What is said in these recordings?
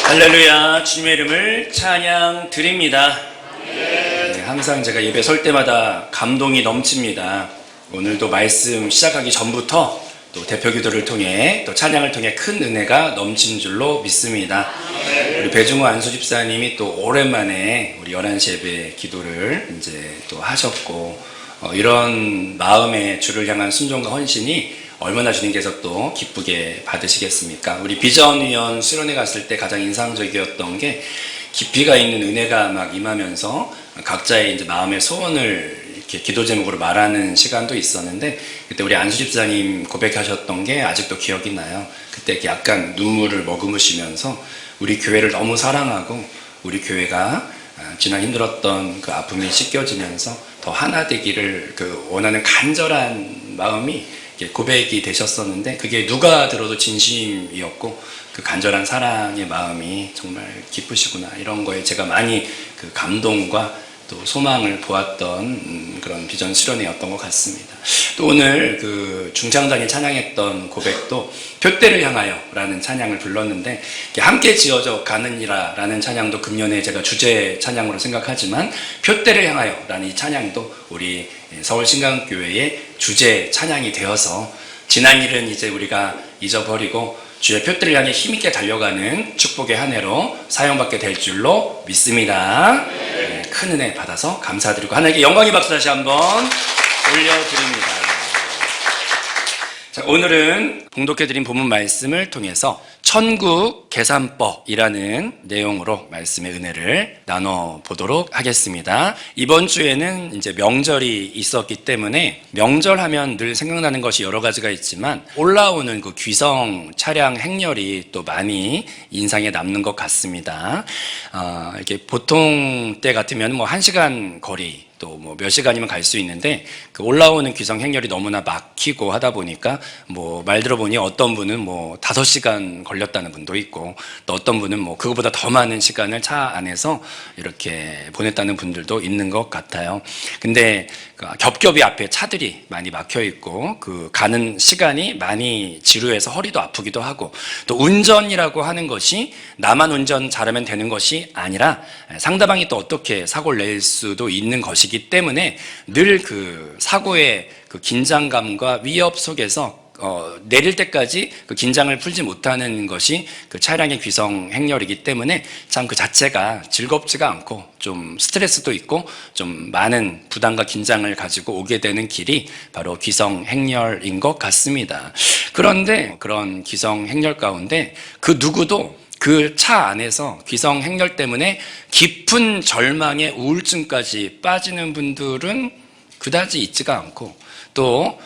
할렐루야, 주님의 이름을 찬양 드립니다. 네, 항상 제가 예배 설 때마다 감동이 넘칩니다. 오늘도 말씀 시작하기 전부터 또 대표 기도를 통해 또 찬양을 통해 큰 은혜가 넘친 줄로 믿습니다. 우리 배중호 안수 집사님이 또 오랜만에 우리 11시 예배 기도를 이제 또 하셨고, 이런 마음의 주를 향한 순종과 헌신이 얼마나 주님께서 또 기쁘게 받으시겠습니까? 우리 비전위원 수련회 갔을 때 가장 인상적이었던 게 깊이가 있는 은혜가 막 임하면서 각자의 이제 마음의 소원을 이렇게 기도 제목으로 말하는 시간도 있었는데, 그때 우리 안수 집사님 고백하셨던 게 아직도 기억이 나요. 그때 약간 눈물을 머금으시면서 우리 교회를 너무 사랑하고 우리 교회가 지난 힘들었던 그 아픔이 씻겨지면서 더 하나 되기를 원하는 간절한 마음이 고백이 되셨었는데, 그게 누가 들어도 진심이었고 그 간절한 사랑의 마음이 정말 기쁘시구나, 이런 거에 제가 많이 그 감동과 또 소망을 보았던 그런 비전 수련회였던 것 같습니다. 또 오늘 그 중창단이 찬양했던 고백도 표대를 향하여 라는 찬양을 불렀는데, 함께 지어져 가느니라 라는 찬양도 금년에 제가 주제 찬양으로 생각하지만 표대를 향하여 라는 이 찬양도 우리 서울신강교회의 주제 찬양이 되어서 지난 일은 이제 우리가 잊어버리고 주의 표대를 향해 힘있게 달려가는 축복의 한 해로 사용받게 될 줄로 믿습니다. 네, 큰 은혜 받아서 감사드리고 하나님께 영광의 박수 다시 한번 올려드립니다. 자, 오늘은 봉독해드린 본문 말씀을 통해서 천국 계산법이라는 내용으로 말씀의 은혜를 나눠보도록 하겠습니다. 이번 주에는 이제 명절이 있었기 때문에 명절하면 늘 생각나는 것이 여러 가지가 있지만 올라오는 그 귀성 차량 행렬이 또 많이 인상에 남는 것 같습니다. 이렇게 보통 때 같으면 뭐 1시간 거리 또 뭐 몇 시간이면 갈 수 있는데, 그 올라오는 귀성 행렬이 너무나 막히고 하다 보니까 뭐 말 들어보니 어떤 분은 뭐 5시간 걸렸다는 분도 있고, 또 어떤 분은 뭐 그거보다 더 많은 시간을 차 안에서 이렇게 보냈다는 분들도 있는 것 같아요. 근데 겹겹이 앞에 차들이 많이 막혀 있고 그 가는 시간이 많이 지루해서 허리도 아프기도 하고, 또 운전이라고 하는 것이 나만 운전 잘하면 되는 것이 아니라 상대방이 또 어떻게 사고를 낼 수도 있는 것이기 때문에 늘 그 사고의 그 긴장감과 위협 속에서 내릴 때까지 그 긴장을 풀지 못하는 것이 그 차량의 귀성 행렬이기 때문에 참 그 자체가 즐겁지가 않고 좀 스트레스도 있고 좀 많은 부담과 긴장을 가지고 오게 되는 길이 바로 귀성 행렬인 것 같습니다. 그런데 그런 귀성 행렬 가운데 그 누구도 그 차 안에서 귀성 행렬 때문에 깊은 절망의 우울증까지 빠지는 분들은 그다지 있지가 않고, 또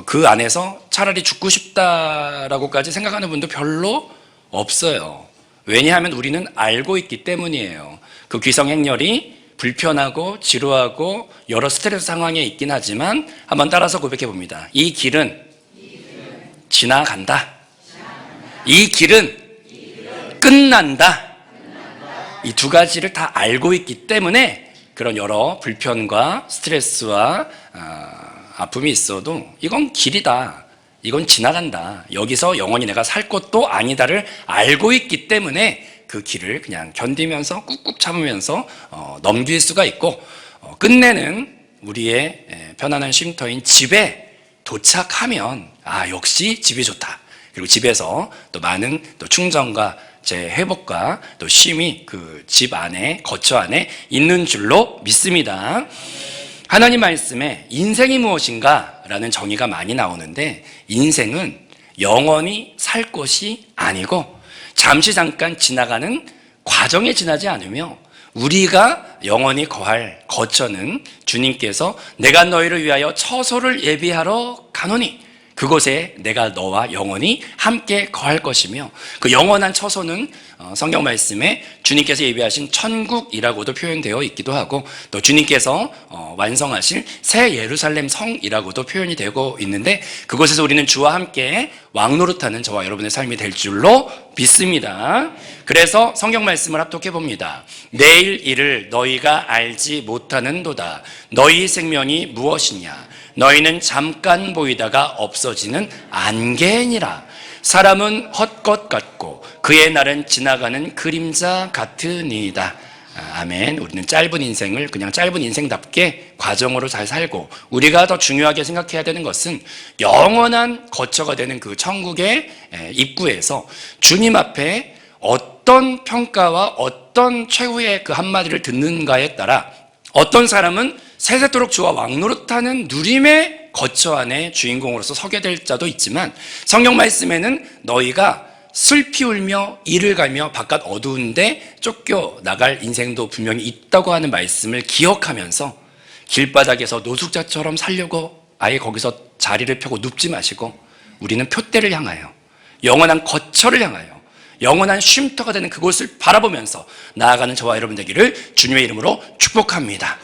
그 안에서 차라리 죽고 싶다라고까지 생각하는 분도 별로 없어요. 왜냐하면 우리는 알고 있기 때문이에요. 그 귀성 행렬이 불편하고 지루하고 여러 스트레스 상황에 있긴 하지만 한번 따라서 고백해 봅니다. 이 길은 지나간다. 이 길은 끝난다. 이 두 가지를 다 알고 있기 때문에 그런 여러 불편과 스트레스와 아픔이 있어도 이건 길이다, 이건 지나간다, 여기서 영원히 내가 살 것도 아니다를 알고 있기 때문에 그 길을 그냥 견디면서 꾹꾹 참으면서 넘길 수가 있고, 끝내는 우리의 편안한 쉼터인 집에 도착하면 역시 집이 좋다, 그리고 집에서 또 많은 또 충전과 회복과 또 쉼이 그 집 안에, 거처 안에 있는 줄로 믿습니다. 하나님 말씀에 인생이 무엇인가 라는 정의가 많이 나오는데, 인생은 영원히 살 것이 아니고 잠시 잠깐 지나가는 과정에 지나지 않으며, 우리가 영원히 거할 거처는 주님께서 내가 너희를 위하여 처소를 예비하러 가노니 그곳에 내가 너와 영원히 함께 거할 것이며, 그 영원한 처소는 성경 말씀에 주님께서 예비하신 천국이라고도 표현되어 있기도 하고, 또 주님께서 완성하실 새 예루살렘 성이라고도 표현이 되고 있는데, 그곳에서 우리는 주와 함께 왕노릇하는 저와 여러분의 삶이 될 줄로 믿습니다. 그래서 성경 말씀을 합독해 봅니다. 내일 일을 너희가 알지 못하는도다. 너희 생명이 무엇이냐? 너희는 잠깐 보이다가 없어지는 안개니라. 사람은 헛것 같고 그의 날은 지나가는 그림자 같으니이다. 아멘. 우리는 짧은 인생을 그냥 짧은 인생답게 과정으로 잘 살고, 우리가 더 중요하게 생각해야 되는 것은 영원한 거처가 되는 그 천국의 입구에서 주님 앞에 어떤 평가와 어떤 최후의 그 한마디를 듣는가에 따라 어떤 사람은 세세토록 주와 왕노릇하는 누림의 거처 안에 주인공으로서 서게 될 자도 있지만, 성경 말씀에는 너희가 슬피 울며 이를 갈며 바깥 어두운데 쫓겨나갈 인생도 분명히 있다고 하는 말씀을 기억하면서 길바닥에서 노숙자처럼 살려고 아예 거기서 자리를 펴고 눕지 마시고, 우리는 표대를 향하여 영원한 거처를 향하여 영원한 쉼터가 되는 그곳을 바라보면서 나아가는 저와 여러분 되기를 주님의 이름으로 축복합니다.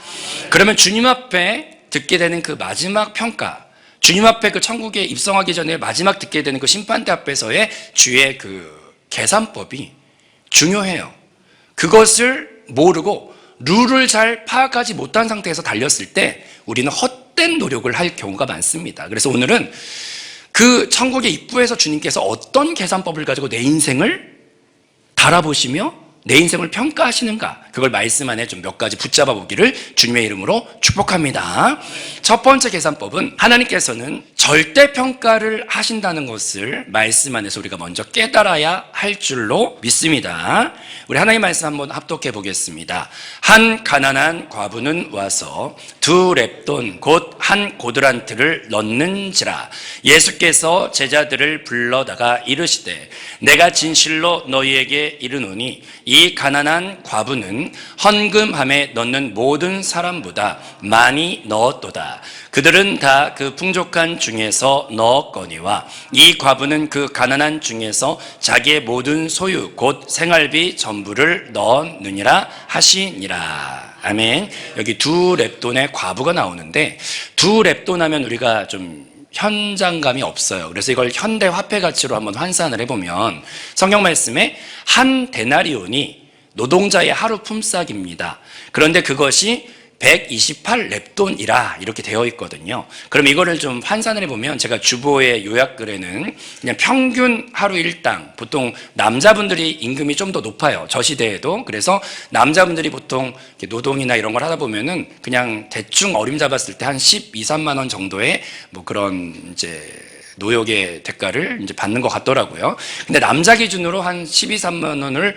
그러면 주님 앞에 듣게 되는 그 마지막 평가, 주님 앞에 그 천국에 입성하기 전에 마지막 듣게 되는 그 심판대 앞에서의 주의 그 계산법이 중요해요. 그것을 모르고 룰을 잘 파악하지 못한 상태에서 달렸을 때 우리는 헛된 노력을 할 경우가 많습니다. 그래서 오늘은 그 천국의 입구에서 주님께서 어떤 계산법을 가지고 내 인생을 달아보시며 내 인생을 평가하시는가, 그걸 말씀 안에 좀 몇 가지 붙잡아 보기를 주님의 이름으로 축복합니다. 첫 번째 계산법은, 하나님께서는 절대 평가를 하신다는 것을 말씀 안에서 우리가 먼저 깨달아야 할 줄로 믿습니다. 우리 하나님 말씀 한번 합독해 보겠습니다. 한 가난한 과부는 와서 두 렙돈 곧 한 고드란트를 넣는지라. 예수께서 제자들을 불러다가 이르시되 내가 진실로 너희에게 이르노니 이 가난한 과부는 헌금함에 넣는 모든 사람보다 많이 넣었도다. 그들은 다 그 풍족한 중에서 넣었거니와 이 과부는 그 가난한 중에서 자기의 모든 소유 곧 생활비 전부를 넣었느니라 하시니라. 아멘. 여기 두 렙돈의 과부가 나오는데, 두 렙돈 하면 우리가 좀 현장감이 없어요. 그래서 이걸 현대 화폐 가치로 한번 환산을 해보면 성경 말씀에 한 데나리온이 노동자의 하루 품삯입니다. 그런데 그것이 128렙돈이라 이렇게 되어 있거든요. 그럼 이거를 좀 환산을 해보면, 제가 주보의 요약글에는 그냥 평균 하루 일당, 보통 남자분들이 임금이 좀 더 높아요, 저 시대에도. 그래서 남자분들이 보통 노동이나 이런 걸 하다 보면은 그냥 대충 어림잡았을 때 한 12, 3만 원 정도의 뭐 그런 이제 노역의 대가를 이제 받는 것 같더라고요. 근데 남자 기준으로 한 12, 3만 원을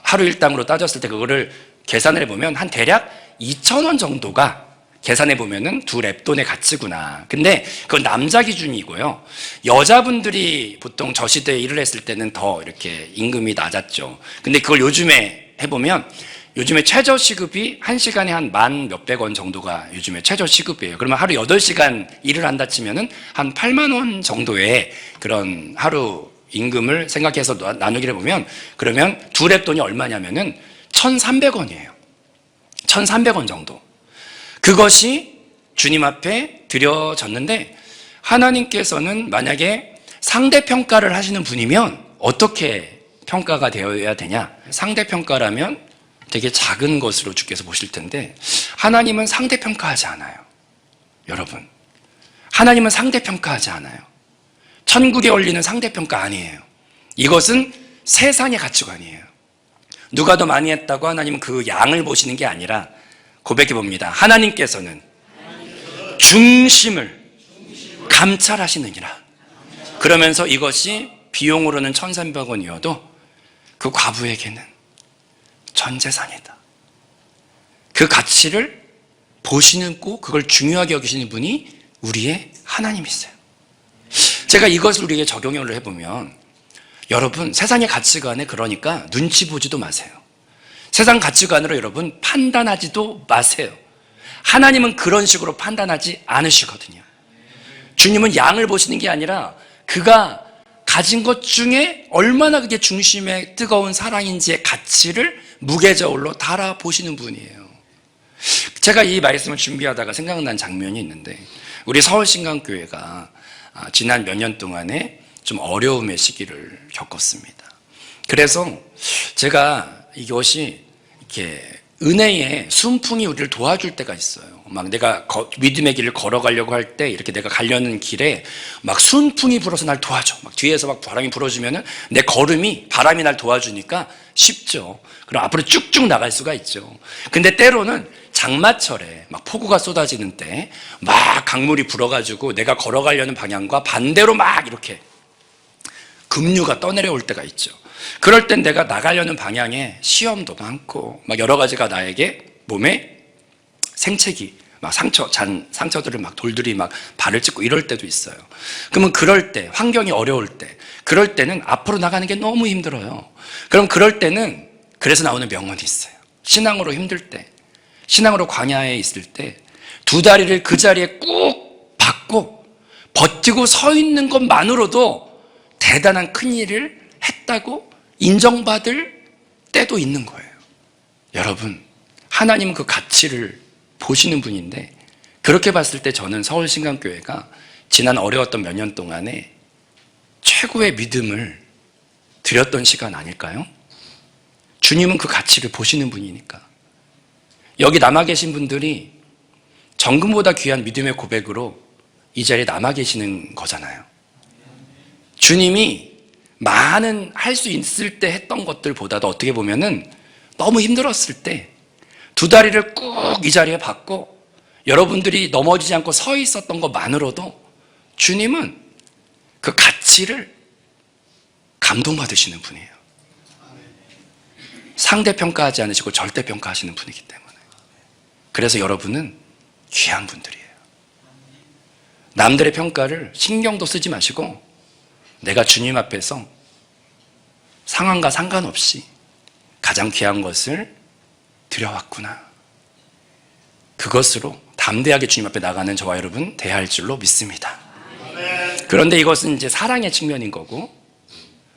하루 일당으로 따졌을 때 그거를 계산을 해보면 한 대략 2,000원 정도가 계산해보면은 두 렙돈의 가치구나. 근데 그건 남자 기준이고요. 여자분들이 보통 저 시대에 일을 했을 때는 더 이렇게 임금이 낮았죠. 근데 그걸 요즘에 해보면, 요즘에 최저 시급이 1시간에 한 만 몇백 원 정도가 요즘에 최저 시급이에요. 그러면 하루 8시간 일을 한다 치면은 한 8만 원 정도의 그런 하루 임금을 생각해서 나누기를 해보면, 그러면 두 렙돈이 얼마냐면은 1,300원이에요. 1,300원 정도. 그것이 주님 앞에 드려졌는데, 하나님께서는 만약에 상대평가를 하시는 분이면 어떻게 평가가 되어야 되냐? 상대평가라면 되게 작은 것으로 주께서 보실 텐데, 하나님은 상대평가하지 않아요. 여러분, 하나님은 상대평가하지 않아요. 천국에 올리는 상대평가 아니에요. 이것은 세상의 가치관이에요. 누가 더 많이 했다고 하나님은 그 양을 보시는 게 아니라, 고백해 봅니다. 하나님께서는 중심을 감찰하시느니라. 그러면서 이것이 비용으로는 1,300원이어도 그 과부에게는 전 재산이다. 그 가치를 보시는 꼭 그걸 중요하게 여기시는 분이 우리의 하나님이세요. 제가 이것을 우리에게 적용을 해보면, 여러분, 세상의 가치관에 그러니까 눈치 보지도 마세요. 세상 가치관으로 여러분 판단하지도 마세요. 하나님은 그런 식으로 판단하지 않으시거든요. 주님은 양을 보시는 게 아니라 그가 가진 것 중에 얼마나 그게 중심에 뜨거운 사랑인지의 가치를 무게저울로 달아보시는 분이에요. 제가 이 말씀을 준비하다가 생각난 장면이 있는데, 우리 서울신강교회가 지난 몇 년 동안에 좀 어려움의 시기를 겪었습니다. 그래서 제가 이것이 이렇게 은혜의 순풍이 우리를 도와줄 때가 있어요. 막 내가 믿음의 길을 걸어가려고 할 때 이렇게 내가 가려는 길에 막 순풍이 불어서 날 도와줘. 막 뒤에서 막 바람이 불어주면은 내 걸음이 바람이 날 도와주니까 쉽죠. 그럼 앞으로 쭉쭉 나갈 수가 있죠. 근데 때로는 장마철에 막 폭우가 쏟아지는 때 막 강물이 불어가지고 내가 걸어가려는 방향과 반대로 막 이렇게 급류가 떠내려올 때가 있죠. 그럴 땐 내가 나가려는 방향에 시험도 많고 막 여러 가지가 나에게 몸에 생채기, 막 상처들을 막 돌들이 막 발을 찢고 이럴 때도 있어요. 그러면 그럴 때, 환경이 어려울 때, 그럴 때는 앞으로 나가는 게 너무 힘들어요. 그럼 그럴 때는 그래서 나오는 명언이 있어요. 신앙으로 힘들 때, 신앙으로 광야에 있을 때 두 다리를 그 자리에 꾹 박고 버티고 서 있는 것만으로도 대단한 큰 일을 했다고 인정받을 때도 있는 거예요. 여러분, 하나님은 그 가치를 보시는 분인데 그렇게 봤을 때 저는 서울신강교회가 지난 어려웠던 몇 년 동안에 최고의 믿음을 드렸던 시간 아닐까요? 주님은 그 가치를 보시는 분이니까. 여기 남아 계신 분들이 정금보다 귀한 믿음의 고백으로 이 자리에 남아 계시는 거잖아요. 주님이 많은 할 수 있을 때 했던 것들보다도 어떻게 보면은 너무 힘들었을 때 두 다리를 꾹 이 자리에 박고 여러분들이 넘어지지 않고 서 있었던 것만으로도 주님은 그 가치를 감동받으시는 분이에요. 상대평가하지 않으시고 절대평가하시는 분이기 때문에. 그래서 여러분은 귀한 분들이에요. 남들의 평가를 신경도 쓰지 마시고 내가 주님 앞에서 상황과 상관없이 가장 귀한 것을 드려왔구나. 그것으로 담대하게 주님 앞에 나가는 저와 여러분 대할 줄로 믿습니다. 그런데 이것은 이제 사랑의 측면인 거고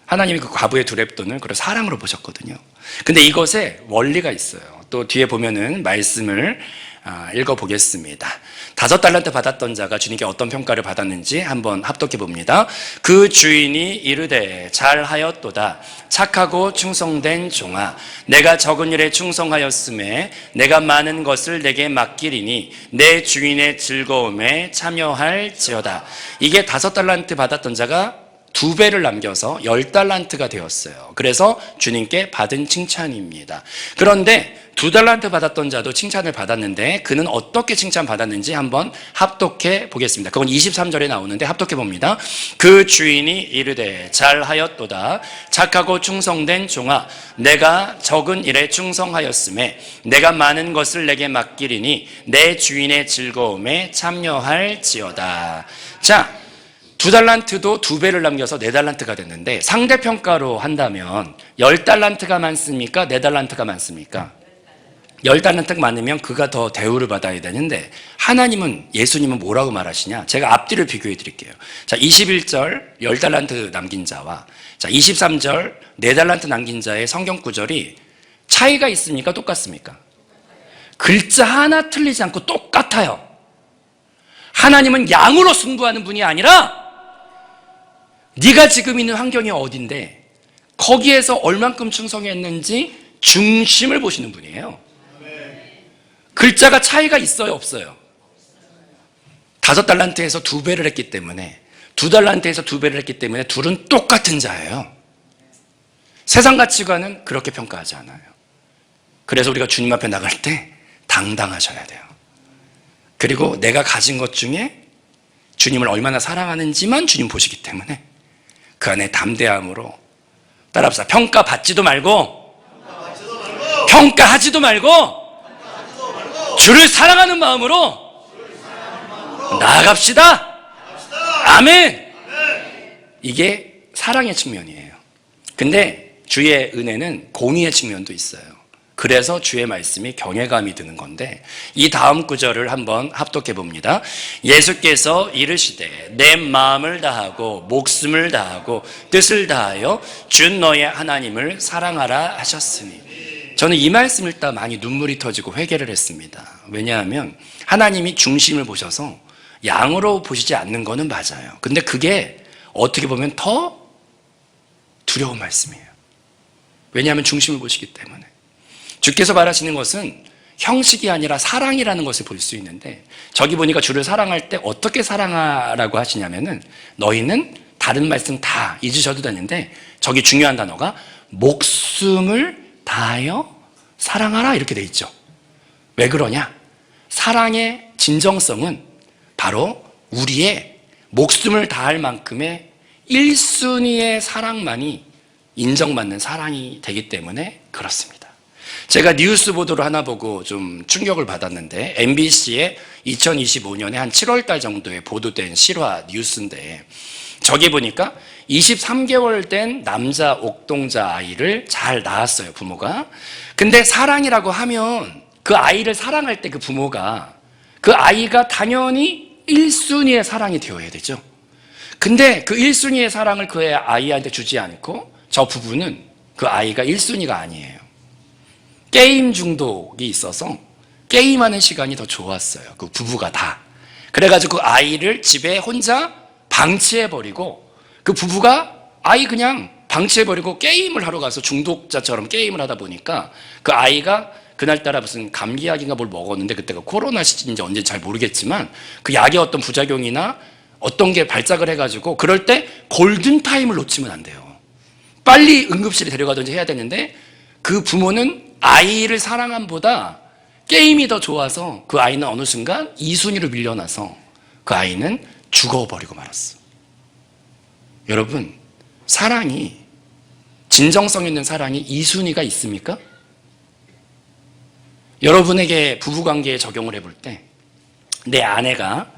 하나님이 그 과부의 두 랩돈을 그걸 사랑으로 보셨거든요. 근데 이것에 원리가 있어요. 또 뒤에 보면은 말씀을 읽어보겠습니다. 5달란트 받았던 자가 주님께 어떤 평가를 받았는지 한번 합독해 봅니다. 그 주인이 이르되 잘하였도다. 착하고 충성된 종아, 내가 적은 일에 충성하였음에 내가 많은 것을 내게 맡기리니 내 주인의 즐거움에 참여할지어다. 이게 5달란트 받았던 자가 2배를 남겨서 10달란트가 되었어요. 그래서 주님께 받은 칭찬입니다. 그런데 2달란트 받았던 자도 칭찬을 받았는데 그는 어떻게 칭찬받았는지 한번 합독해 보겠습니다. 그건 23절에 나오는데 합독해 봅니다. 그 주인이 이르되 잘하였도다. 착하고 충성된 종아, 내가 적은 일에 충성하였음에 내가 많은 것을 내게 맡기리니 내 주인의 즐거움에 참여할지어다. 자, 2달란트도 2배를 남겨서 4달란트가 됐는데 상대평가로 한다면 10달란트가 많습니까? 4달란트가 많습니까? 10달란트가 많으면 그가 더 대우를 받아야 되는데 하나님은, 예수님은 뭐라고 말하시냐? 제가 앞뒤를 비교해 드릴게요. 자, 21절 10달란트 남긴 자와 자, 23절 4달란트 남긴 자의 성경 구절이 차이가 있습니까? 똑같습니까? 글자 하나 틀리지 않고 똑같아요. 하나님은 양으로 승부하는 분이 아니라 네가 지금 있는 환경이 어딘데 거기에서 얼만큼 충성했는지 중심을 보시는 분이에요. 글자가 차이가 있어요, 없어요? 5달란트에서 2배를 했기 때문에 2달란트에서 2배를 했기 때문에 둘은 똑같은 자예요. 세상 가치관은 그렇게 평가하지 않아요. 그래서 우리가 주님 앞에 나갈 때 당당하셔야 돼요. 그리고 내가 가진 것 중에 주님을 얼마나 사랑하는지만 주님 보시기 때문에 그 안에 담대함으로 따라합시다. 평가받지도 말고 평가하지도 말고 주를 사랑하는 마음으로 나아갑시다. 아멘. 이게 사랑의 측면이에요. 근데 주의 은혜는 공의의 측면도 있어요. 그래서 주의 말씀이 경외감이 드는 건데 이 다음 구절을 한번 합독해 봅니다. 예수께서 이르시되 내 마음을 다하고 목숨을 다하고 뜻을 다하여 주 너의 하나님을 사랑하라 하셨으니. 저는 이 말씀 읽다 많이 눈물이 터지고 회개를 했습니다. 왜냐하면 하나님이 중심을 보셔서 양으로 보시지 않는 거는 맞아요. 근데 그게 어떻게 보면 더 두려운 말씀이에요. 왜냐하면 중심을 보시기 때문에. 주께서 말하시는 것은 형식이 아니라 사랑이라는 것을 볼 수 있는데, 저기 보니까 주를 사랑할 때 어떻게 사랑하라고 하시냐면은, 너희는 다른 말씀 다 잊으셔도 되는데 저기 중요한 단어가 목숨을 다하여 사랑하라 이렇게 돼 있죠. 왜 그러냐? 사랑의 진정성은 바로 우리의 목숨을 다할 만큼의 1순위의 사랑만이 인정받는 사랑이 되기 때문에 그렇습니다. 제가 뉴스 보도를 하나 보고 좀 충격을 받았는데, MBC의 2025년에 한 7월 달 정도에 보도된 실화 뉴스인데, 저기 보니까 23개월 된 남자 옥동자 아이를 잘 낳았어요, 부모가. 근데 사랑이라고 하면 그 아이를 사랑할 때 그 부모가 그 아이가 당연히 1순위의 사랑이 되어야 되죠. 근데 그 1순위의 사랑을 그 아이한테 주지 않고 저 부부는 그 아이가 1순위가 아니에요. 게임 중독이 있어서 게임하는 시간이 더 좋았어요, 그 부부가 다. 그래가지고 그 아이를 집에 혼자 방치해버리고, 그 부부가 아이 그냥 방치해버리고 게임을 하러 가서 중독자처럼 게임을 하다 보니까 그 아이가 그날따라 무슨 감기약인가 뭘 먹었는데, 그때가 코로나 시즌인지 언제인지 잘 모르겠지만 그 약의 어떤 부작용이나 어떤 게 발작을 해가지고, 그럴 때 골든타임을 놓치면 안 돼요. 빨리 응급실에 데려가든지 해야 되는데, 그 부모는 아이를 사랑함보다 게임이 더 좋아서 그 아이는 어느 순간 2순위로 밀려나서 그 아이는 죽어버리고 말았어. 여러분, 사랑이, 진정성 있는 사랑이 2순위가 있습니까? 여러분에게 부부관계에 적용을 해볼 때, 내 아내가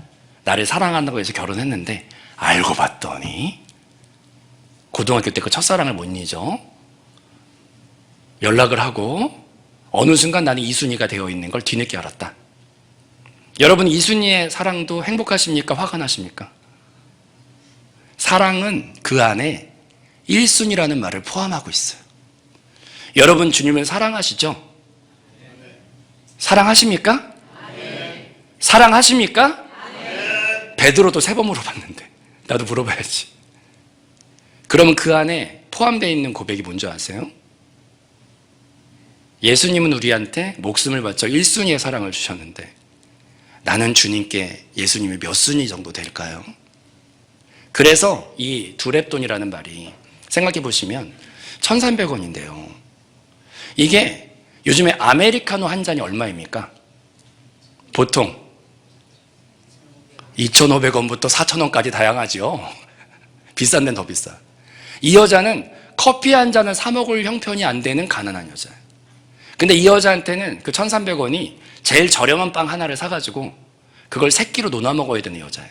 나를 사랑한다고 해서 결혼했는데 알고 봤더니 고등학교 때 그 첫사랑을 못 잊어. 연락을 하고 어느 순간 나는 2순위가 되어 있는 걸 뒤늦게 알았다. 여러분, 2순위의 사랑도 행복하십니까? 화가 나십니까? 사랑은 그 안에 1순위라는 말을 포함하고 있어요. 여러분, 주님을 사랑하시죠? 사랑하십니까? 사랑하십니까? 베드로도 3번 물어봤는데 나도 물어봐야지. 그러면 그 안에 포함되어 있는 고백이 뭔지 아세요? 예수님은 우리한테 목숨을 바쳐 1순위의 사랑을 주셨는데, 나는 주님께 예수님이 몇 순위 정도 될까요? 그래서 이 두렙돈이라는 말이, 생각해 보시면 1,300원인데요. 이게 요즘에 아메리카노 한 잔이 얼마입니까? 보통 2,500원부터 4,000원까지 다양하죠. 비싼 데는 더 비싸. 이 여자는 커피 한 잔을 사 먹을 형편이 안 되는 가난한 여자예요. 근데 이 여자한테는 그 1,300원이 제일 저렴한 빵 하나를 사가지고 그걸 3끼로 나눠 먹어야 되는 여자예요.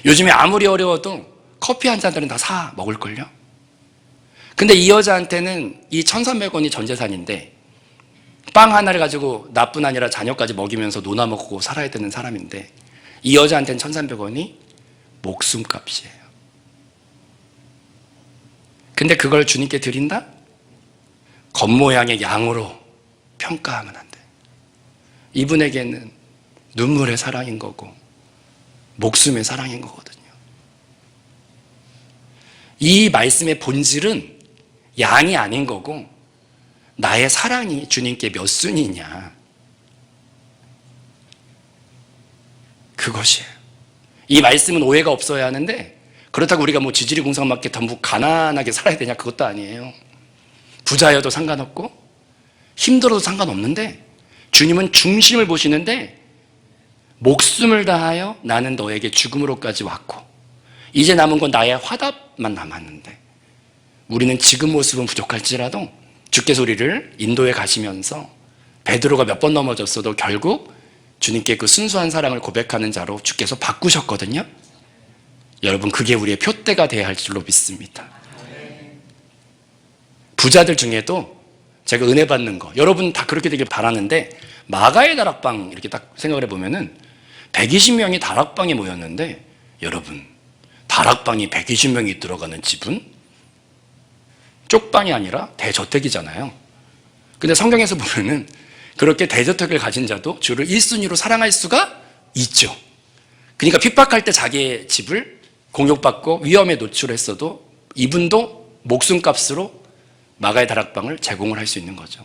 요즘에 아무리 어려워도 커피 한 잔들은 다 사 먹을걸요? 근데 이 여자한테는 이 1,300원이 전 재산인데, 빵 하나를 가지고 나뿐 아니라 자녀까지 먹이면서 나눠 먹고 살아야 되는 사람인데, 이 여자한테는 1,300원이 목숨값이에요. 근데 그걸 주님께 드린다? 겉모양의 양으로 평가하면 안 돼. 이분에게는 눈물의 사랑인 거고 목숨의 사랑인 거거든요. 이 말씀의 본질은 양이 아닌 거고, 나의 사랑이 주님께 몇 순이냐, 그것이에요. 이 말씀은 오해가 없어야 하는데, 그렇다고 우리가 뭐 지지리 공상 맞게 전부 가난하게 살아야 되냐, 그것도 아니에요. 부자여도 상관없고 힘들어도 상관없는데, 주님은 중심을 보시는데, 목숨을 다하여 나는 너에게 죽음으로까지 왔고 이제 남은 건 나의 화답만 남았는데, 우리는 지금 모습은 부족할지라도 주께서 우리를 인도에 가시면서 베드로가 몇 번 넘어졌어도 결국 주님께 그 순수한 사랑을 고백하는 자로 주께서 바꾸셨거든요. 여러분, 그게 우리의 표대가 되어야 할 줄로 믿습니다. 부자들 중에도 제가 은혜 받는 거, 여러분 다 그렇게 되길 바라는데, 마가의 다락방 이렇게 딱 생각을 해보면은 120명이 다락방에 모였는데, 여러분, 다락방이 120명이 들어가는 집은 쪽방이 아니라 대저택이잖아요. 근데 성경에서 보면은 그렇게 대저택을 가진 자도 주를 1순위로 사랑할 수가 있죠. 그러니까 핍박할 때 자기의 집을 공격받고 위험에 노출했어도 이분도 목숨값으로 마가의 다락방을 제공을 할 수 있는 거죠.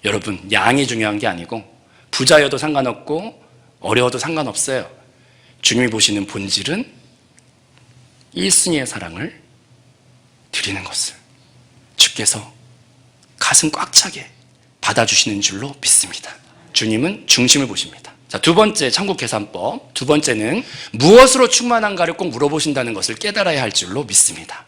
여러분, 양이 중요한 게 아니고 부자여도 상관없고 어려워도 상관없어요. 주님이 보시는 본질은 일순위의 사랑을 드리는 것을 주께서 가슴 꽉 차게 받아주시는 줄로 믿습니다. 주님은 중심을 보십니다. 자, 두 번째 천국 계산법. 두 번째는 무엇으로 충만한가를 꼭 물어보신다는 것을 깨달아야 할 줄로 믿습니다.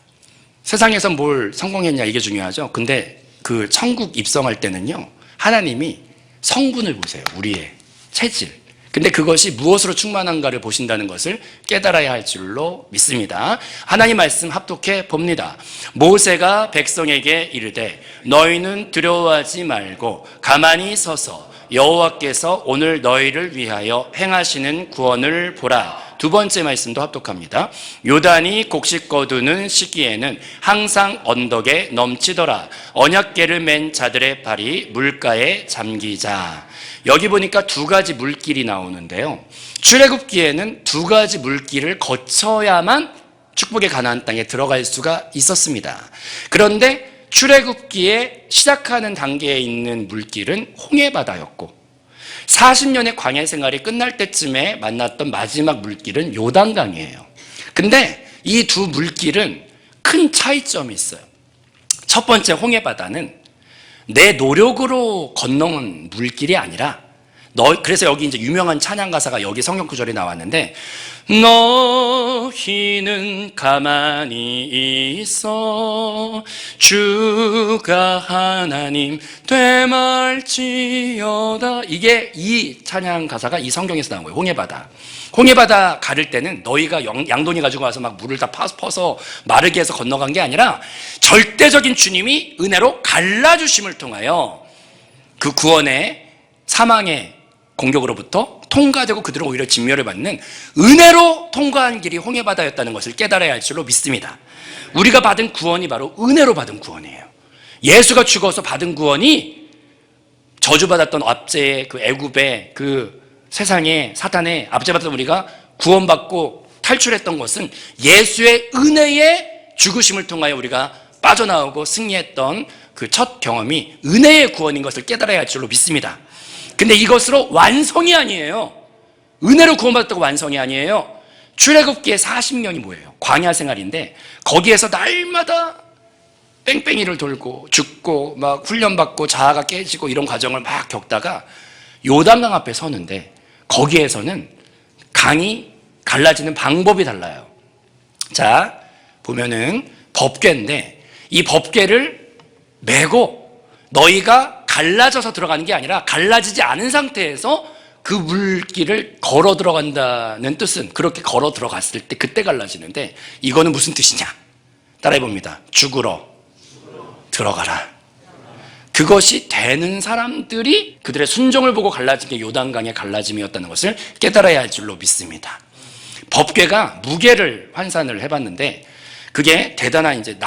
세상에서 뭘 성공했냐 이게 중요하죠. 근데 그 천국 입성할 때는요, 하나님이 성분을 보세요. 우리의 체질. 근데 그것이 무엇으로 충만한가를 보신다는 것을 깨달아야 할 줄로 믿습니다. 하나님 말씀 합독해 봅니다. 모세가 백성에게 이르되 너희는 두려워하지 말고 가만히 서서 여호와께서 오늘 너희를 위하여 행하시는 구원을 보라. 두 번째 말씀도 합독합니다. 요단이 곡식 거두는 시기에는 항상 언덕에 넘치더라. 언약궤를 맨 자들의 발이 물가에 잠기자. 여기 보니까 두 가지 물길이 나오는데요. 출애굽기에는 두 가지 물길을 거쳐야만 축복의 가나안 땅에 들어갈 수가 있었습니다. 그런데 출애굽기에 시작하는 단계에 있는 물길은 홍해바다였고 40년의 광야 생활이 끝날 때쯤에 만났던 마지막 물길은 요단강이에요. 근데 이 두 물길은 큰 차이점이 있어요. 첫 번째 홍해바다는 내 노력으로 건너온 물길이 아니라 그래서 여기 이제 유명한 찬양 가사가 여기 성경 구절에 나왔는데 너희는 가만히 있어 주가 하나님 되말지어다. 이게 이 찬양 가사가 이 성경에서 나온 거예요. 홍해바다 가를 때는 너희가 양동이 가지고 와서 막 물을 다 퍼서 마르게 해서 건너간 게 아니라 절대적인 주님이 은혜로 갈라주심을 통하여 그 구원의 사망의 공격으로부터 통과되고 그들은 오히려 진멸을 받는 은혜로 통과한 길이 홍해바다였다는 것을 깨달아야 할 줄로 믿습니다. 우리가 받은 구원이 바로 은혜로 받은 구원이에요. 예수가 죽어서 받은 구원이 저주받았던 압제의 그 애굽의 그 세상에 사탄의 압제받았던 우리가 구원받고 탈출했던 것은 예수의 은혜의 죽으심을 통하여 우리가 빠져나오고 승리했던 그 첫 경험이 은혜의 구원인 것을 깨달아야 할 줄로 믿습니다. 근데 이것으로 완성이 아니에요. 은혜로 구원받았다고 완성이 아니에요. 출애굽기의 40년이 뭐예요? 광야 생활인데 거기에서 날마다 뺑뺑이를 돌고 죽고 막 훈련받고 자아가 깨지고 이런 과정을 막 겪다가 요단강 앞에 서는데 거기에서는 강이 갈라지는 방법이 달라요. 자, 보면은 법궤인데 이 법궤를 메고 너희가 갈라져서 들어가는 게 아니라 갈라지지 않은 상태에서 그 물길을 걸어 들어간다는 뜻은 그렇게 걸어 들어갔을 때 그때 갈라지는데 이거는 무슨 뜻이냐? 따라해봅니다. 죽으러 들어가라. 그것이 되는 사람들이 그들의 순종을 보고 갈라진 게 요단강의 갈라짐이었다는 것을 깨달아야 할 줄로 믿습니다. 법궤가 무게를 환산을 해봤는데 그게 대단한 이제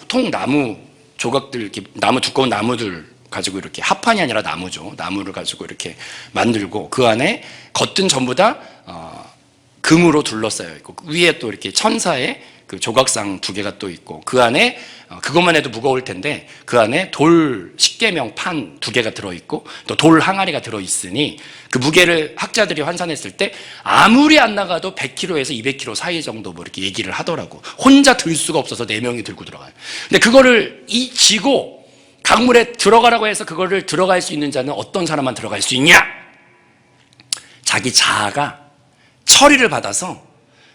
통나무 조각들, 이렇게 두꺼운 나무들 가지고 이렇게 합판이 아니라 나무죠. 나무를 가지고 이렇게 만들고 그 안에 겉은 전부 다 금으로 둘러싸여 있고 위에 또 이렇게 천사의 그 조각상 2개가 또 있고 그 안에 그것만 해도 무거울 텐데 그 안에 돌 십계명 판 2개가 들어있고 또 돌 항아리가 들어있으니 그 무게를 학자들이 환산했을 때 아무리 안 나가도 100kg에서 200kg 사이 정도 뭐 이렇게 얘기를 하더라고. 혼자 들 수가 없어서 4명이 들고 들어가요. 근데 그거를 지고 강물에 들어가라고 해서 그거를 들어갈 수 있는 자는 어떤 사람만 들어갈 수 있냐? 자기 자아가 처리를 받아서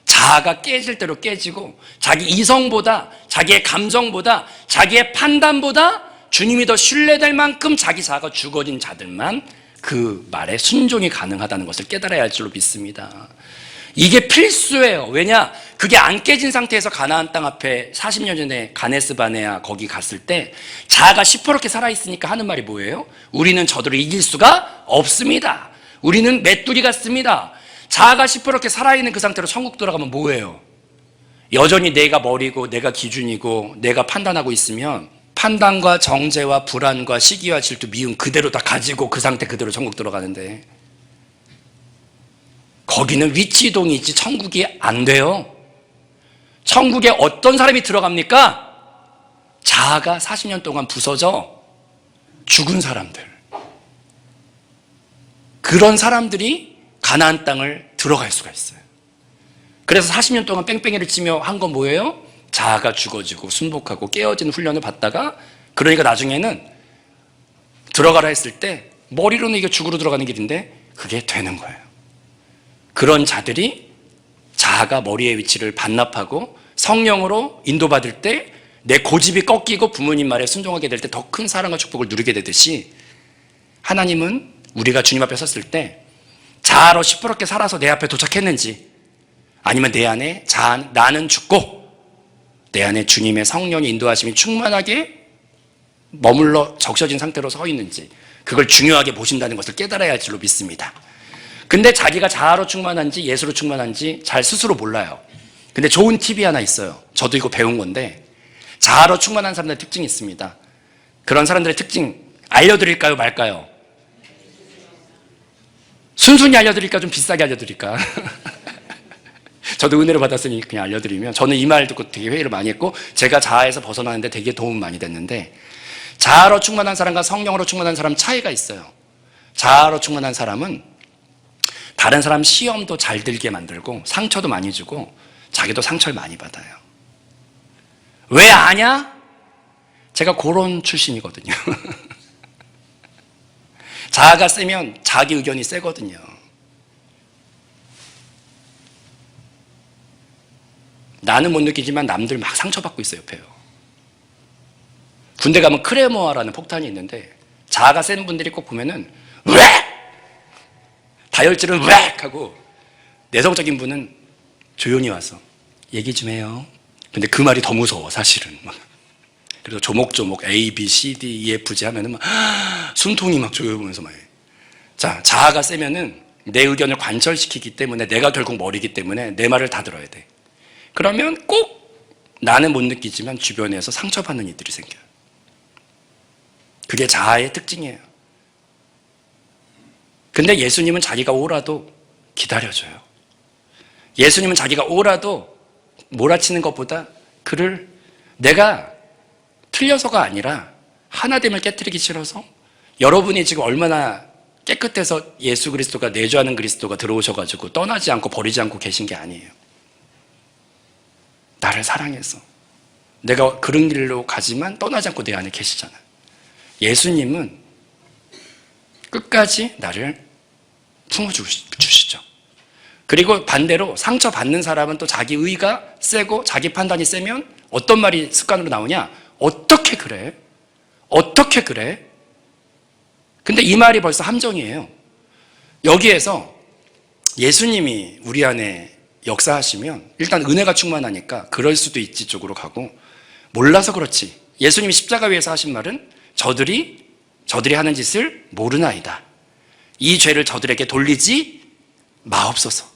자아가 깨질 대로 깨지고 자기 이성보다 자기의 감정보다 자기의 판단보다 주님이 더 신뢰될 만큼 자기 자아가 죽어진 자들만 그 말에 순종이 가능하다는 것을 깨달아야 할 줄로 믿습니다. 이게 필수예요. 왜냐? 그게 안 깨진 상태에서 가나안 땅 앞에 40년 전에 가네스 바네아 거기 갔을 때 자아가 시퍼렇게 살아있으니까 하는 말이 뭐예요? 우리는 저들을 이길 수가 없습니다. 우리는 메뚜기 같습니다. 자아가 시퍼렇게 살아있는 그 상태로 천국 들어가면 뭐예요? 여전히 내가 머리고 내가 기준이고 내가 판단하고 있으면 판단과 정죄와 불안과 시기와 질투 미움 그대로 다 가지고 그 상태 그대로 천국 들어가는데 거기는 위치 이동이 있지 천국이 안 돼요. 천국에 어떤 사람이 들어갑니까? 자아가 40년 동안 부서져 죽은 사람들. 그런 사람들이 가나안 땅을 들어갈 수가 있어요. 그래서 40년 동안 뺑뺑이를 치며 한 건 뭐예요? 자아가 죽어지고 순복하고 깨어지는 훈련을 받다가, 그러니까 나중에는 들어가라 했을 때 머리로는 이게 죽으로 들어가는 길인데 그게 되는 거예요. 그런 자들이 자아가 머리의 위치를 반납하고 성령으로 인도받을 때 내 고집이 꺾이고 부모님 말에 순종하게 될 때 더 큰 사랑과 축복을 누리게 되듯이, 하나님은 우리가 주님 앞에 섰을 때 자아로 시퍼렇게 살아서 내 앞에 도착했는지, 아니면 내 안에 나는 죽고 내 안에 주님의 성령의 인도하심이 충만하게 머물러 적셔진 상태로 서 있는지, 그걸 중요하게 보신다는 것을 깨달아야 할 줄로 믿습니다. 근데 자기가 자아로 충만한지 예수로 충만한지 잘 스스로 몰라요. 근데 좋은 팁이 하나 있어요. 저도 이거 배운 건데, 자아로 충만한 사람들의 특징이 있습니다. 그런 사람들의 특징 알려드릴까요, 말까요? 순순히 알려드릴까, 좀 비싸게 알려드릴까? 저도 은혜를 받았으니 그냥 알려드리면, 저는 이 말 듣고 되게 회의를 많이 했고 제가 자아에서 벗어나는데 되게 도움 많이 됐는데, 자아로 충만한 사람과 성령으로 충만한 사람 차이가 있어요. 자아로 충만한 사람은 다른 사람 시험도 잘 들게 만들고 상처도 많이 주고 자기도 상처를 많이 받아요. 왜 아냐? 제가 그런 출신이거든요. 자아가 세면 자기 의견이 세거든요. 나는 못 느끼지만 남들 막 상처받고 있어요, 옆에요. 군대 가면 크레모아라는 폭탄이 있는데, 자아가 센 분들이 꼭 보면은 왜! 다혈질은 왜! 하고, 내성적인 분은 조용히 와서 얘기 좀 해요. 근데 그 말이 더 무서워, 사실은. 그래서 조목조목 A, B, C, D, E, F, G 하면은 막 숨통이 막 조여보면서 막 해. 자, 자아가 세면은 내 의견을 관철시키기 때문에, 내가 결국 머리기 때문에 내 말을 다 들어야 돼. 그러면 꼭 나는 못 느끼지만 주변에서 상처받는 일들이 생겨요. 그게 자아의 특징이에요. 근데 예수님은 자기가 오라도 기다려줘요. 예수님은 자기가 오라도 몰아치는 것보다 그를, 내가 틀려서가 아니라 하나됨을 깨트리기 싫어서, 여러분이 지금 얼마나 깨끗해서 예수 그리스도가 내주하는 그리스도가 들어오셔가지고 떠나지 않고 버리지 않고 계신 게 아니에요. 나를 사랑해서 내가 그런 길로 가지만 떠나지 않고 내 안에 계시잖아요. 예수님은 끝까지 나를 품어주시죠. 그리고 반대로 상처받는 사람은 또 자기 의가 세고 자기 판단이 세면 어떤 말이 습관으로 나오냐? 어떻게 그래? 어떻게 그래? 근데 이 말이 벌써 함정이에요. 여기에서 예수님이 우리 안에 역사하시면 일단 은혜가 충만하니까 그럴 수도 있지 쪽으로 가고, 몰라서 그렇지. 예수님이 십자가 위에서 하신 말은 저들이 하는 짓을 모르나이다. 이 죄를 저들에게 돌리지 마옵소서.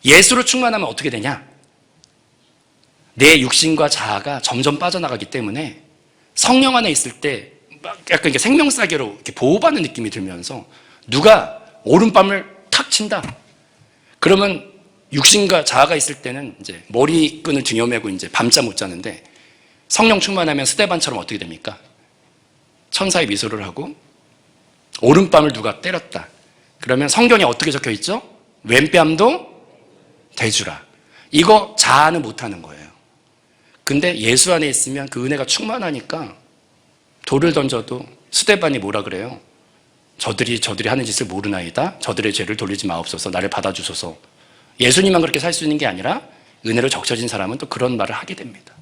예수로 충만하면 어떻게 되냐? 내 육신과 자아가 점점 빠져나가기 때문에 성령 안에 있을 때 약간 이렇게 생명사계로 이렇게 보호받는 느낌이 들면서, 누가 오른밤을 탁 친다. 그러면 육신과 자아가 있을 때는 이제 머리끈을 등에 메고 이제 밤잠 못 자는데, 성령 충만하면 스데반처럼 어떻게 됩니까? 천사의 미소를 하고, 오른밤을 누가 때렸다. 그러면 성경에 어떻게 적혀 있죠? 왼뺨도 대주라. 이거 자아는 못하는 거예요. 근데 예수 안에 있으면 그 은혜가 충만하니까 돌을 던져도, 스데반이 뭐라 그래요? 저들이 하는 짓을 모르나이다. 저들의 죄를 돌리지 마옵소서. 나를 받아주소서. 예수님만 그렇게 살 수 있는 게 아니라 은혜로 적셔진 사람은 또 그런 말을 하게 됩니다.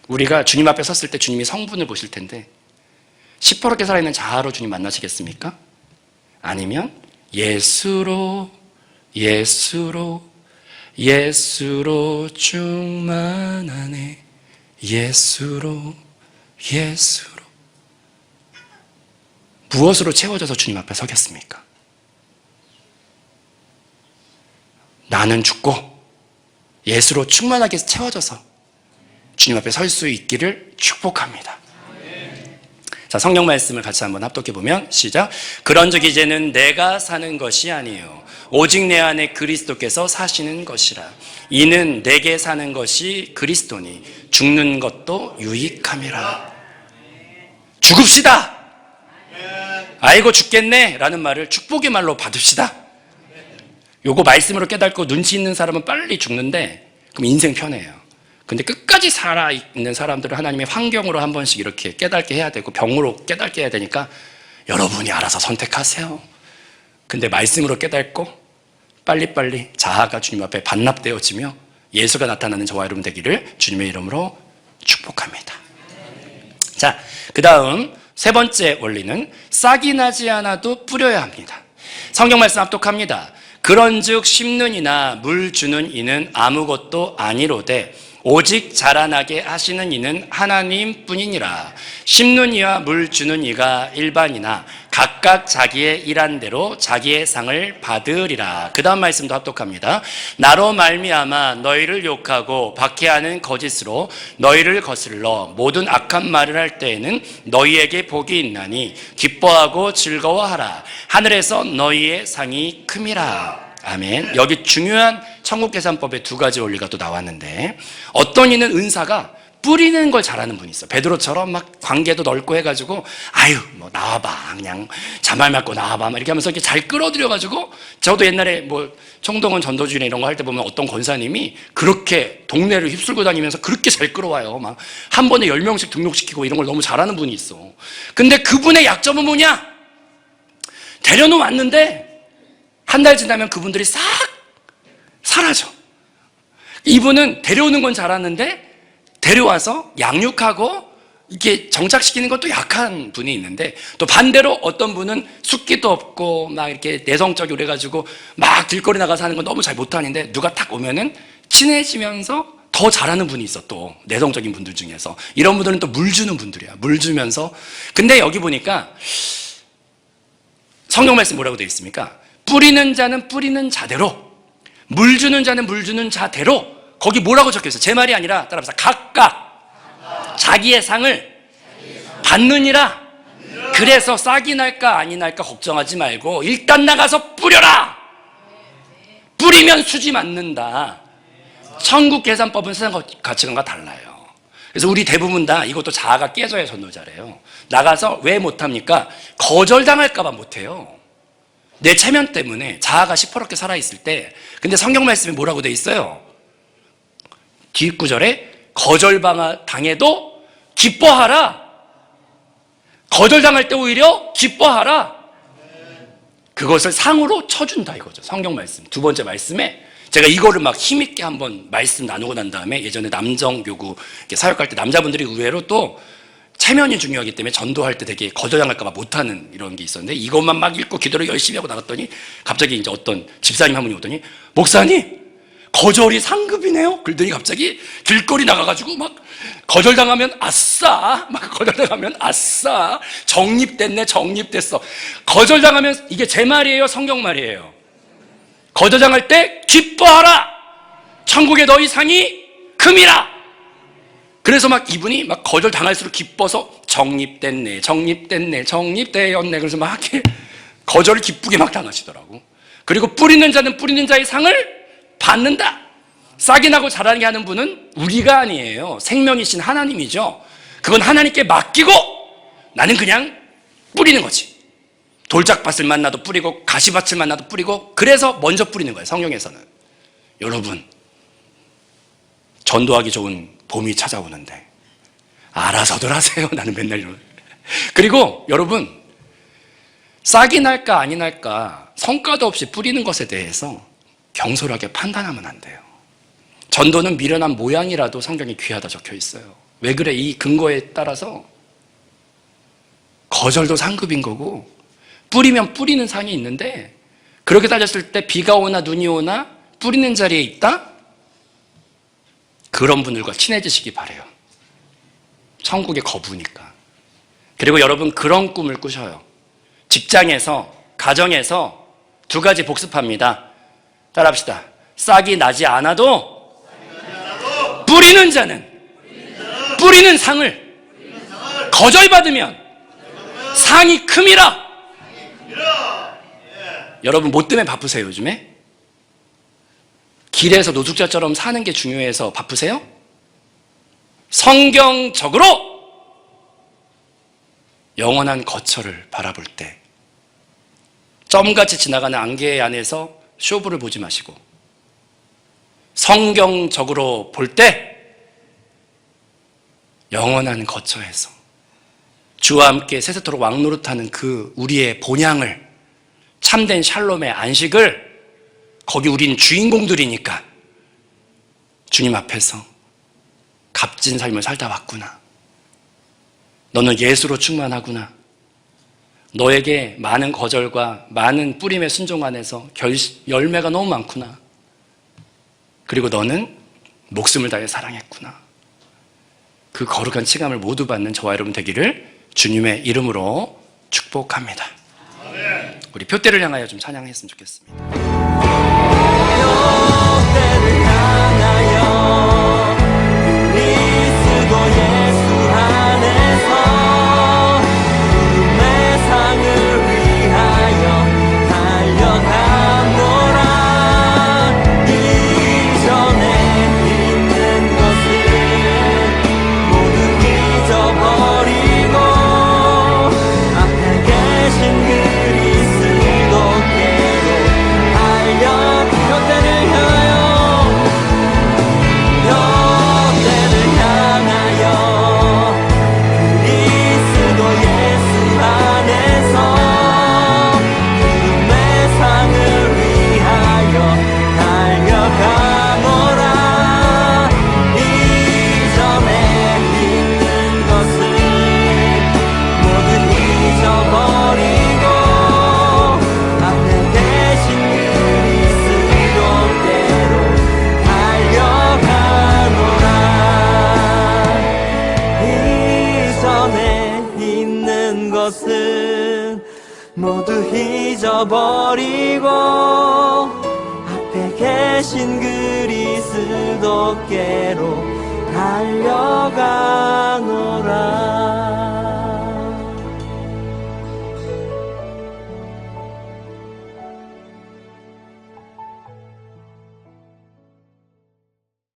우리가 주님 앞에 섰을 때 주님이 성분을 보실 텐데, 시퍼렇게 살아있는 자아로 주님 만나시겠습니까? 아니면 예수로 충만하네. 예수로 무엇으로 채워져서 주님 앞에 서겠습니까? 나는 죽고 예수로 충만하게 채워져서 주님 앞에 설 수 있기를 축복합니다. 자, 성경 말씀을 같이 한번 합독해 보면, 시작. 그런즉 이제는 내가 사는 것이 아니요 오직 내 안에 그리스도께서 사시는 것이라. 이는 내게 사는 것이 그리스도니 죽는 것도 유익함이라. 죽읍시다. 아이고 죽겠네 라는 말을 축복의 말로 받읍시다. 요거 말씀으로 깨닫고 눈치 있는 사람은 빨리 죽는데 그럼 인생 편해요. 근데 끝까지 살아있는 사람들은 하나님의 환경으로 한 번씩 이렇게 깨닫게 해야 되고 병으로 깨닫게 해야 되니까 여러분이 알아서 선택하세요. 근데 말씀으로 깨닫고 빨리빨리 자아가 주님 앞에 반납되어지며 예수가 나타나는 저와 여러분 되기를 주님의 이름으로 축복합니다. 자, 그 다음 세 번째 원리는 싹이 나지 않아도 뿌려야 합니다. 성경 말씀 합독합니다. 그런즉 심는 이나 물 주는 이는 아무것도 아니로되 오직 자라나게 하시는 이는 하나님뿐이니라. 심는 이와 물 주는 이가 일반이나 각각 자기의 일한 대로 자기의 상을 받으리라. 그 다음 말씀도 합독합니다. 나로 말미암아 너희를 욕하고 박해하는 거짓으로 너희를 거슬러 모든 악한 말을 할 때에는 너희에게 복이 있나니 기뻐하고 즐거워하라. 하늘에서 너희의 상이 큼이라. 아멘. 여기 중요한 천국계산법의 두 가지 원리가 또 나왔는데, 어떤 이는 은사가 뿌리는 걸 잘하는 분이 있어. 베드로처럼 막 관계도 넓고 해가지고 아유 뭐 나와봐 그냥 자말 맞고 나와봐 막 이렇게 하면서 이렇게 잘 끌어들여가지고, 저도 옛날에 뭐 청동원 전도주의나 이런 거 할 때 보면 어떤 권사님이 그렇게 동네를 휩쓸고 다니면서 그렇게 잘 끌어와요. 막 한 번에 10명씩 등록시키고 이런 걸 너무 잘하는 분이 있어. 근데 그분의 약점은 뭐냐? 데려놓 왔는데 한 달 지나면 그분들이 싹 사라져. 이분은 데려오는 건 잘하는데 데려와서 양육하고 이렇게 정착시키는 것도 약한 분이 있는데, 또 반대로 어떤 분은 숙기도 없고 막 이렇게 내성적이고 그래가지고 막 길거리 나가서 하는 건 너무 잘 못하는데 누가 탁 오면은 친해지면서 더 잘하는 분이 있어. 또 내성적인 분들 중에서 이런 분들은 또 물 주는 분들이야. 물 주면서. 근데 여기 보니까 성경 말씀 뭐라고 되어 있습니까? 뿌리는 자는 뿌리는 자대로, 물 주는 자는 물 주는 자대로. 거기 뭐라고 적혀있어요? 제 말이 아니라 따라합시다. 각각 자기의 상을 받느니라. 그래서 싹이 날까 아니 날까 걱정하지 말고 일단 나가서 뿌려라. 뿌리면 수지 맞는다. 천국 계산법은 세상 가치관과 달라요. 그래서 우리 대부분 다 이것도 자아가 깨져야 전도자래요. 나가서 왜 못합니까? 거절당할까 봐 못해요. 내 체면 때문에 자아가 시퍼렇게 살아있을 때. 근데 성경 말씀에 뭐라고 돼 있어요? 뒷구절에 거절당해도 기뻐하라. 거절당할 때 오히려 기뻐하라. 그것을 상으로 쳐준다 이거죠. 성경 말씀 두 번째 말씀에 제가 이거를 막 힘있게 한번 말씀 나누고 난 다음에, 예전에 남정교구 사역할 때 남자분들이 의외로 또 체면이 중요하기 때문에 전도할 때 되게 거절당할까 봐 못하는 이런 게 있었는데, 이것만 막 읽고 기도를 열심히 하고 나갔더니 갑자기 이제 어떤 집사님 한 분이 오더니 목사님 거절이 상급이네요. 그러더니 갑자기 길거리 나가가지고 막 거절당하면 아싸, 막 거절당하면 아싸, 정립됐네, 정립됐어. 거절당하면, 이게 제 말이에요, 성경 말이에요? 거절당할 때 기뻐하라. 천국에 너희 상이 큼이라. 그래서 막 이분이 막 거절당할수록 기뻐서 정립됐네, 정립됐네, 정립되었네. 그래서 막 이렇게 거절을 기쁘게 막 당하시더라고. 그리고 뿌리는 자는 뿌리는 자의 상을 받는다. 싹이 나고 자라게 하는 분은 우리가 아니에요. 생명이신 하나님이죠. 그건 하나님께 맡기고 나는 그냥 뿌리는 거지. 돌짝밭을 만나도 뿌리고 가시밭을 만나도 뿌리고, 그래서 먼저 뿌리는 거예요, 성경에서는. 여러분, 전도하기 좋은 봄이 찾아오는데 알아서들 하세요. 나는 맨날 이러는. 그리고 여러분, 싹이 날까 아니 날까 성과도 없이 뿌리는 것에 대해서 경솔하게 판단하면 안 돼요. 전도는 미련한 모양이라도 성경에 귀하다 적혀 있어요. 왜 그래? 이 근거에 따라서 거절도 상급인 거고, 뿌리면 뿌리는 상이 있는데, 그렇게 따졌을 때 비가 오나 눈이 오나 뿌리는 자리에 있다? 그런 분들과 친해지시기 바래요. 천국의 거부니까. 그리고 여러분, 그런 꿈을 꾸셔요. 직장에서, 가정에서 두 가지 복습합니다. 따라합시다. 싹이 나지 않아도 뿌리는 자는 뿌리는 상을 거절받으면 상이 큼이라. 여러분, 뭐 때문에 바쁘세요 요즘에? 길에서 노숙자처럼 사는 게 중요해서 바쁘세요? 성경적으로 영원한 거처를 바라볼 때 점같이 지나가는 안개 안에서 쇼부를 보지 마시고 성경적으로 볼 때 영원한 거처에서 주와 함께 세세토록 왕노릇하는 그 우리의 본향을, 참된 샬롬의 안식을, 거기 우린 주인공들이니까 주님 앞에서 값진 삶을 살다 왔구나. 너는 예수로 충만하구나. 너에게 많은 거절과 많은 뿌림의 순종 안에서 열매가 너무 많구나. 그리고 너는 목숨을 다해 사랑했구나. 그 거룩한 칭함을 모두 받는 저와 여러분 되기를 주님의 이름으로 축복합니다. 우리 표대를 향하여 좀 찬양했으면 좋겠습니다. 표대를 향하여 그리스도 예수 안에서 구름의 상을 위하여 달려가노라. 이전에 있는 것을 모두 잊어버리고 앞에 계신 그리스도께로 달려. 표대를 향하여 그리스도 예수 안에서 구름의 상을 위하여 달려가노라. 이전에 있는 것을 모두 잊어버리고 앞에 계신 그리스도께로 달려가노라. 이전에 있는 것은 모두 잊어버리고 앞에 계신 그리스도께로 달려가노라.